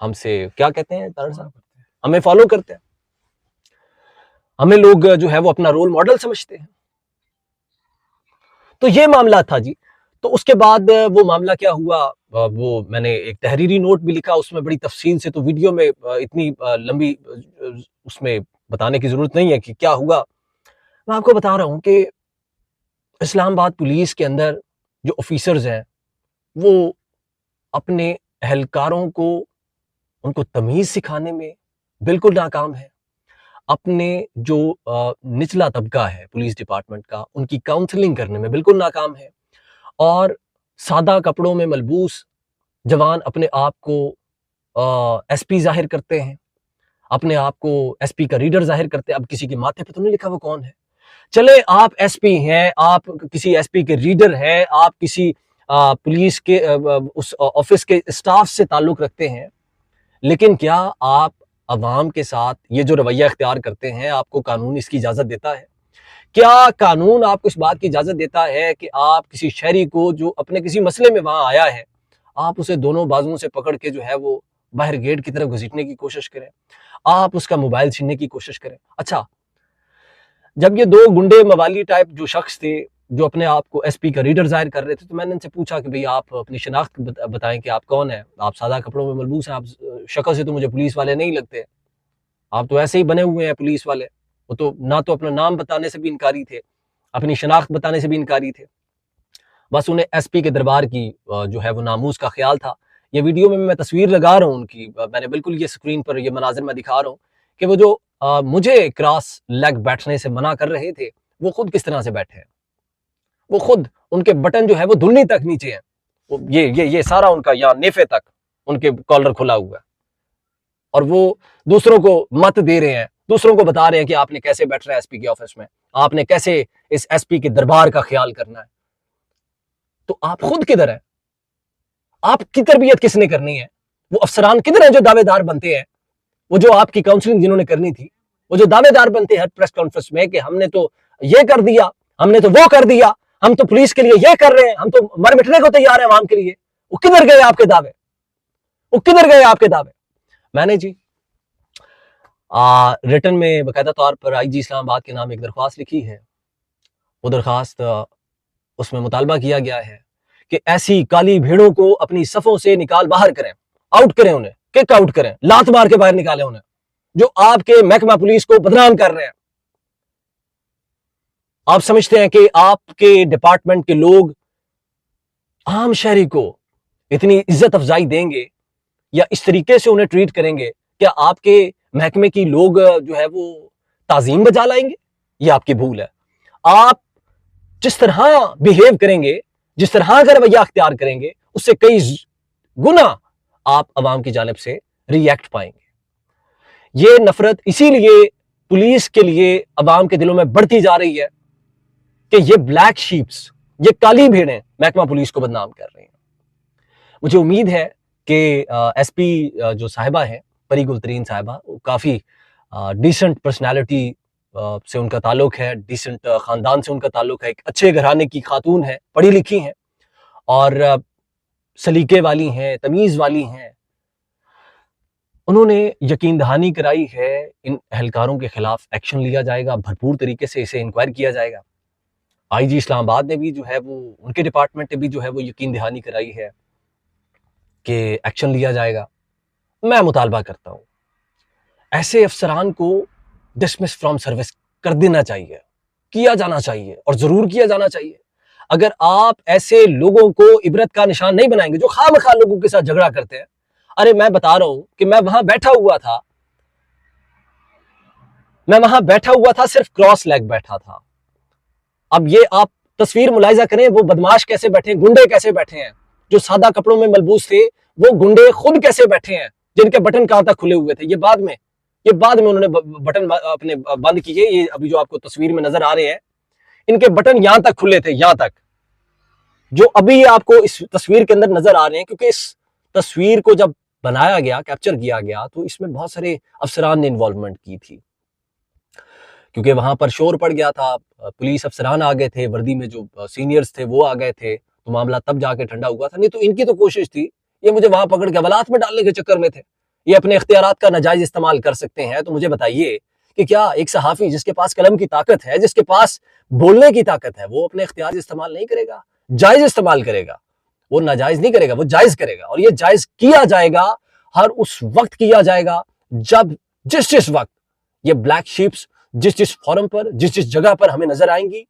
ہم سے کیا کہتے ہیں طاہر صاحب، ہمیں فالو کرتے ہیں، ہمیں لوگ جو ہے وہ اپنا رول ماڈل سمجھتے ہیں. تو یہ معاملہ تھا جی. تو اس کے بعد وہ معاملہ کیا ہوا، وہ میں نے ایک تحریری نوٹ بھی لکھا اس میں بڑی تفصیل سے، تو ویڈیو میں اتنی لمبی اس میں بتانے کی ضرورت نہیں ہے کہ کیا ہوا. میں آپ کو بتا رہا ہوں کہ اسلام آباد پولیس کے اندر جو آفیسرز ہیں وہ اپنے اہلکاروں کو، ان کو تمیز سکھانے میں بالکل ناکام ہے. اپنے جو نچلا طبقہ ہے پولیس ڈپارٹمنٹ کا، ان کی کاؤنسلنگ کرنے میں بالکل ناکام ہے. اور سادہ کپڑوں میں ملبوس جوان اپنے آپ کو ایس پی ظاہر کرتے ہیں، اپنے آپ کو ایس پی کا ریڈر ظاہر کرتے ہیں. اب کسی کے ماتھے پہ تو نہیں لکھا وہ کون ہے. چلے آپ ایس پی ہیں، آپ کسی ایس پی کے ریڈر ہیں، آپ کسی پولیس کے اس آفس کے اسٹاف سے تعلق رکھتے ہیں، لیکن کیا آپ عوام کے ساتھ یہ جو رویہ اختیار کرتے ہیں، آپ کو قانون اس کی اجازت دیتا ہے؟ کیا قانون آپ کو اس بات کی اجازت دیتا ہے کہ آپ کسی شہری کو جو اپنے کسی مسئلے میں وہاں آیا ہے، آپ اسے دونوں بازوؤں سے پکڑ کے جو ہے وہ باہر گیٹ کی طرف گھسیٹنے کی کوشش کریں، آپ اس کا موبائل چھیننے کی کوشش کریں؟ اچھا، جب یہ دو گنڈے موالی ٹائپ جو شخص تھے جو اپنے آپ کو ایس پی کا ریڈر ظاہر کر رہے تھے، تو میں نے ان سے پوچھا کہ بھئی آپ اپنی شناخت بتائیں کہ آپ کون ہیں. آپ سادہ کپڑوں میں ملبوس ہیں، آپ شکل سے تو مجھے پولیس والے نہیں لگتے، آپ تو ایسے ہی بنے ہوئے ہیں پولیس والے. وہ تو نہ تو اپنا نام بتانے سے بھی انکاری تھے، اپنی شناخت بتانے سے بھی انکاری تھے. بس انہیں ایس پی کے دربار کی جو ہے وہ ناموس کا خیال تھا. یہ ویڈیو میں تصویر لگا رہا ہوں ان کی، میں نے بالکل یہ سکرین پر یہ مناظر میں دکھا رہا ہوں کہ وہ جو مجھے کراس لیگ بیٹھنے سے منع کر رہے تھے، وہ خود کس طرح سے بیٹھے ہیں. وہ خود ان کے بٹن جو ہے وہ دھنی تک نیچے ہیں، یہ سارا ان کا یہاں نیفے تک ان کے کالر کھلا ہوا ہے، اور وہ دوسروں کو مت دے رہے ہیں، دوسروں کو بتا رہے ہیں کہ آپ نے کیسے بیٹھنا ہے ایس پی کے آفس میں، آپ نے کیسے اس ایس پی کے دربار کا خیال کرنا ہے. تو آپ خود کدھر ہیں؟ آپ کی تربیت کس نے کرنی ہے؟ وہ افسران کدھر ہیں جو دعوے دار بنتے ہیں؟ وہ جو آپ کی کاؤنسلنگ جنہوں نے کرنی تھی، وہ جو دعوے دار بنتے ہیں ہر پریس کانفرنس میں کہ ہم نے تو یہ کر دیا، ہم نے تو وہ کر دیا، ہم تو پولیس کے لیے یہ کر رہے ہیں، ہم تو مر مٹنے کو تیار ہیں عوام کے لیے. وہ کدھر گئے آپ کے دعوے؟ وہ کدھر گئے آپ کے دعوے؟ میں نے جی ریٹن میں باقاعدہ طور پر آئی جی اسلام آباد کے نام ایک درخواست لکھی ہے. وہ درخواست اس میں مطالبہ کیا گیا ہے کہ ایسی کالی بھیڑوں کو اپنی صفوں سے نکال باہر کریں، آؤٹ کریں، انہیں کک آؤٹ کریں، لات مار کے باہر نکالیں انہیں، جو آپ کے محکمہ پولیس کو بدنام کر رہے ہیں. آپ سمجھتے ہیں کہ آپ کے ڈپارٹمنٹ کے لوگ عام شہری کو اتنی عزت افزائی دیں گے یا اس طریقے سے انہیں ٹریٹ کریں گے؟ کیا آپ کے محکمے کی لوگ جو ہے وہ تعظیم بجا لائیں گے؟ یہ آپ کی بھول ہے. آپ جس طرح بیہیو کریں گے، جس طرح کا رویہ اختیار کریں گے، اس سے کئی گنا آپ عوام کی جانب سے ری ایکٹ پائیں گے. یہ نفرت اسی لیے پولیس کے لیے عوام کے دلوں میں بڑھتی جا رہی ہے کہ یہ بلیک شیپس، یہ کالی بھیڑیں محکمہ پولیس کو بدنام کر رہی ہیں. مجھے امید ہے کہ ایس پی جو صاحبہ ہیں، پری گل ترین صاحبہ، وہ کافی ڈیسنٹ پرسنالٹی سے ان کا تعلق ہے، ڈیسنٹ خاندان سے ان کا تعلق ہے، ایک اچھے گھرانے کی خاتون ہے، پڑھی لکھی ہیں اور سلیقے والی ہیں، تمیز والی ہیں. انہوں نے یقین دہانی کرائی ہے ان اہلکاروں کے خلاف ایکشن لیا جائے گا، بھرپور طریقے سے اسے انکوائر کیا جائے گا. آئی جی اسلام آباد نے بھی جو ہے وہ، ان کے ڈپارٹمنٹ نے بھی جو ہے وہ یقین دہانی کرائی ہے کہ ایکشن لیا جائے گا. میں مطالبہ کرتا ہوں ایسے افسران کو ڈسمس فرام سروس کر دینا چاہیے، کیا جانا چاہیے اور ضرور کیا جانا چاہیے. اگر آپ ایسے لوگوں کو عبرت کا نشان نہیں بنائیں گے جو خواہ مخواہ لوگوں کے ساتھ جھگڑا کرتے ہیں. ارے میں بتا رہا ہوں کہ میں وہاں بیٹھا ہوا تھا، صرف کراس لیگ بیٹھا تھا. اب یہ آپ تصویر ملاحظہ کریں، وہ بدماش کیسے بیٹھے ہیں، گنڈے کیسے بیٹھے ہیں. جو سادہ کپڑوں میں ملبوس تھے وہ گنڈے خود کیسے بیٹھے ہیں، جن کے بٹن کہاں تک کھلے ہوئے تھے. یہ بعد میں انہوں نے بٹن اپنے بند کیے. یہ ابھی جو آپ کو تصویر میں نظر آ رہے ہیں، ان کے بٹن یہاں تک کھلے تھے، یہاں تک، جو ابھی آپ کو اس تصویر کے اندر نظر آ رہے ہیں. کیونکہ اس تصویر کو جب بنایا گیا، کیپچر کیا گیا، تو اس میں بہت سارے افسران نے انوالومنٹ کی تھی، کیونکہ وہاں پر شور پڑ گیا تھا، پولیس افسران آ گئے تھے وردی میں، جو سینئرز تھے وہ آ گئے تھے، تو معاملہ تب جا کے ٹھنڈا ہوا تھا. نہیں تو ان کی تو کوشش تھی یہ مجھے وہاں پکڑ کے حوالات میں ڈالنے کے چکر میں تھے یہ اپنے اختیارات کا ناجائز استعمال کر سکتے ہیں، تو مجھے بتائیے کہ کیا ایک صحافی جس کے پاس قلم کی طاقت ہے، جس کے پاس بولنے کی طاقت ہے، وہ اپنے اختیار استعمال نہیں کرے گا؟ جائز استعمال کرے گا، وہ ناجائز نہیں کرے گا، وہ جائز کرے گا۔ اور یہ جائز کیا جائے گا، ہر اس وقت کیا جائے گا جب جس وقت یہ بلیک شیپس جس فورم پر، جس جگہ پر ہمیں نظر آئیں گی،